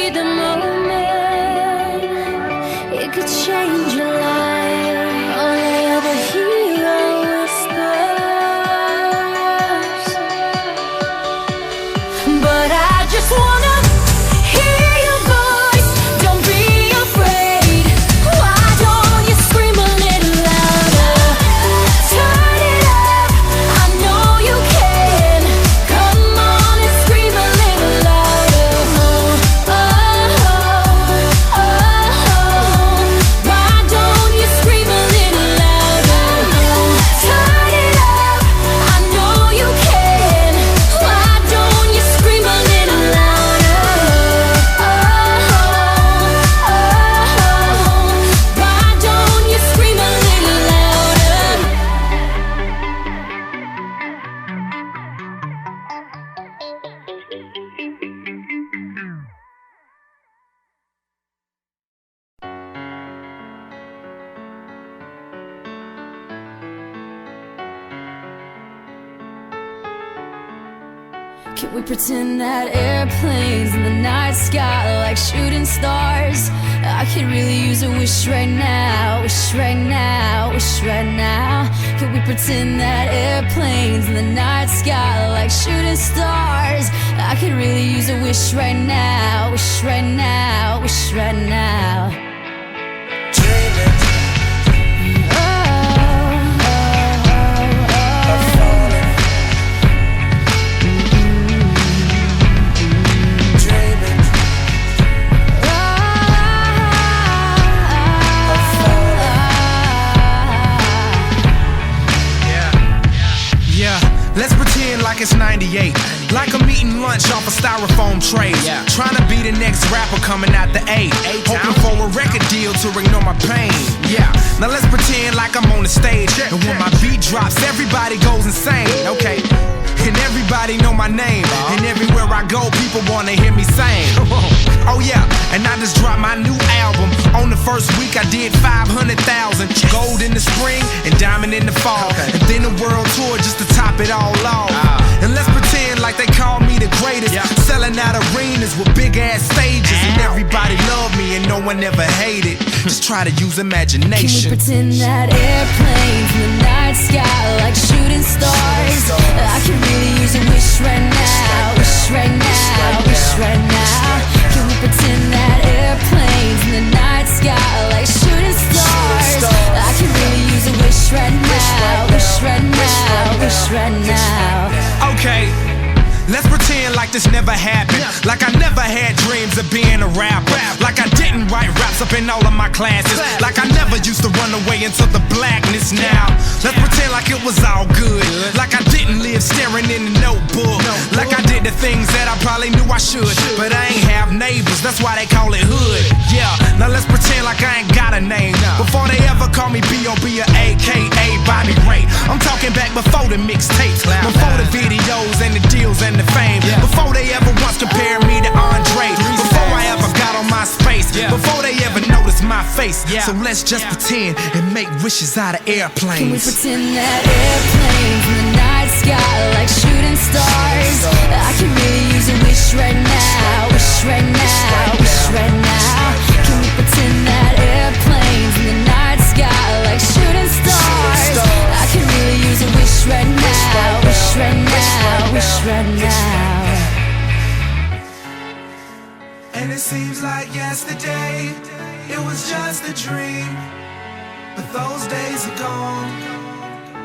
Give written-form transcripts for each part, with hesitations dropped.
be the moment. It could change your life. Only other hero whispers, but I just wanna hear your voice. Don't be afraid. Why don't you scream a little louder? Turn it up, I know you can. Come on and scream a little louder. Oh, oh, oh, oh. Why don't you scream a little louder? Turn it up, I know you can. Why don't you scream a little louder? Oh, oh, oh. Why don't you scream a little louder? Can we pretend that airplanes in the night sky are like shooting stars? I could really use a wish right now, wish right now, wish right now. Can we pretend that airplanes in the night sky are like shooting stars? I could really use a wish right now, wish right now, wish right now. Let's pretend like it's 98, like I'm eating lunch off a styrofoam tray. Trying to be the next rapper coming out the A, hoping for a record deal to ignore my pain. Now let's pretend like I'm on the stage, and when my beat drops, everybody goes insane. Okay, and everybody know my name, and everywhere I go, people wanna hear me sing. Oh yeah, and I just dropped my new album. On the first week I did 500,000. Gold in the spring and diamond in the fall, and then a world tour just to top it all off. And let's pretend like they call me the greatest, selling out arenas with big ass stages, and everybody love me and no one ever hated. Just try to use imagination. Can we pretend that airplanes in the night sky are like shooting stars? I could really use a wish right now, wish right now, wish right now. Can we pretend that airplanes in the night sky are like shooting stars? I could really use a wish right now, wish right now, wish right now. Okay, let's pretend like this never happened, like I never had dreams of being a rapper, like I didn't write raps up in all of my classes, like I never used to run away into the blackness. Now let's pretend like it was all good, like I didn't live staring in the notebook, like I did the things that I probably knew I should, but I ain't have neighbors, that's why they call it hood. Yeah, now let's pretend like I ain't got a name, before they ever call me B.O.B. or A.K.A. Bobby Ray. I'm talking back before the mixtapes, before the videos and the deals and the fame, before they ever once compared me to Andre, before I ever got on my space, before they ever noticed my face. So let's just pretend and make wishes out of airplanes. Can we pretend that airplanes in the night sky are like shooting stars? I could really use a wish right now, wish right now, wish right now. Can we pretend that airplanes in the night sky are like shooting stars? I could really use a wish right now, wish right now, wish right now. And it seems like yesterday, it was just a dream, but those days are gone,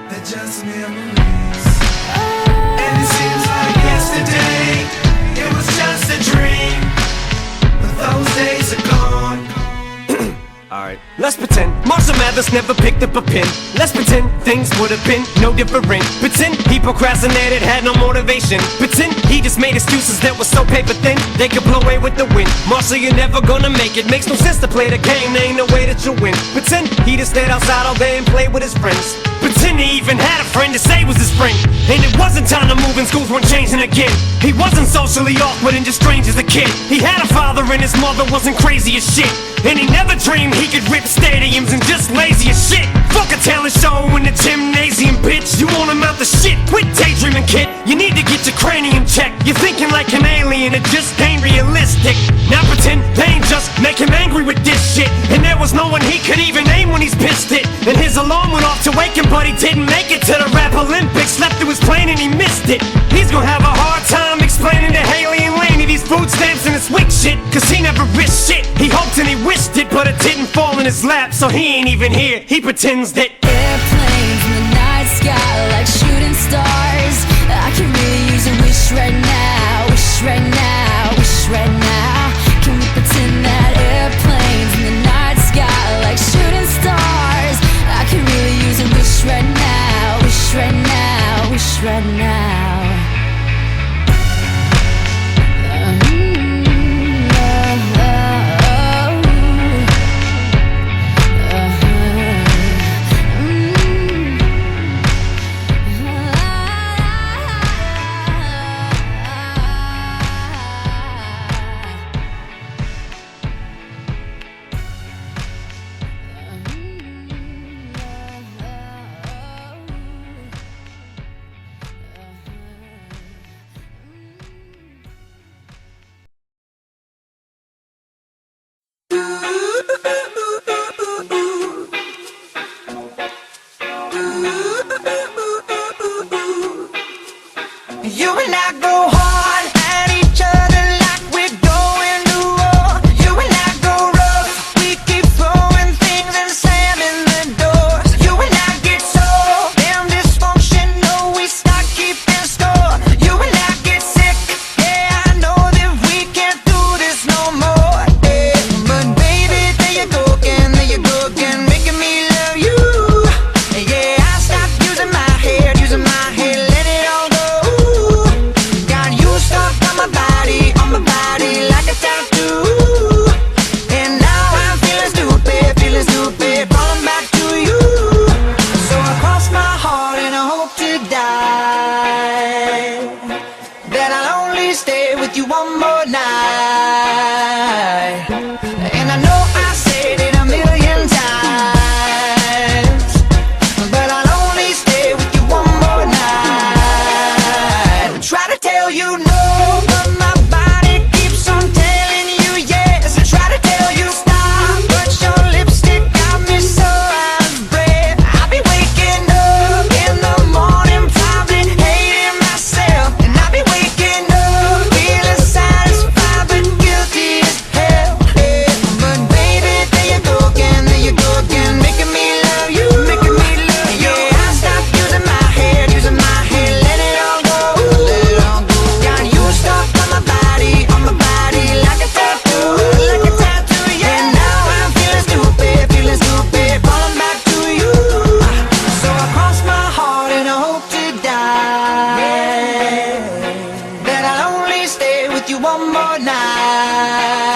they're just memories. And it seems like yesterday, it was just a dream, but those days are gone. Alright, let's pretend Marshall Mathers never picked up a pen. Let's pretend things would have been no different. Pretend he procrastinated, had no motivation. Pretend he just made excuses that were so paper thin they could blow away with the wind. Marshall, you're never gonna make it. Makes no sense to play the game, there ain't no way that you'll win. Pretend he just stayed outside all day and played with his friends. Pretend he even had a friend to say was his friend. And it wasn't time to move and schools weren't changing again. He wasn't socially awkward and just strange as a kid. He had a father and his mother wasn't crazy as shit. And he never dreamed he could rip stadiums and just lazy as shit. Fuck a talent show in the gymnasium, bitch. You want him out the shit, quit daydreaming, kid. You need to get your cranium checked. You're thinking like an alien, it just ain't realistic. Now pretend pain just make him angry with this shit. And there was no one he could even name when he's pissed it. And his alarm went off to wake him, but he didn't make it to the rap Olympics. Slept through his plane and he missed it. He's gonna have a hard time explaining to Haley and Laney these food stamps and this wick shit, cause he never risked shit. He hoped and he wished it, but it didn't fall in his lap, so he ain't even here. He pretends that Airplanes in the night sky like shooting stars. I can really use a wish right now, wish right now, wish right now. Can we pretend that airplanes in the night sky like shooting stars? I can really use a wish right now, wish right now, wish right now. You and I go hard at each other like we're going to war. You and I go rough, we keep throwing things and slamming the doors. You and I get so damn dysfunctional, we start keeping score. You and I get sick, yeah, I know that we can't do this no more, yeah. But baby, there you go again, making me love you. Yeah, I stopped using my head, let it all go. Got you stuck on my body like a tattoo. And now I'm feeling stupid, falling back to you. So I cross my heart and I hope to die that I'll only stay with you one more night. And I know I said it a million times, but I'll only stay with you one more night. Try to tell you no, but my body keeps on telling you yes. I try to tell you stop, but your lipstick got me so out of breath. I'll be waking up in the morning, probably hating myself. And I'll be waking up feeling satisfied but guilty as hell, yeah. But baby, there you go again, making me love you, yeah. I stopped using my head, let it all go. Got you stuck on my body like a tattoo, yeah. And now I'm feeling stupid, falling back to you. So I cross my heart and I hope to die that I'll only stay with you one more night.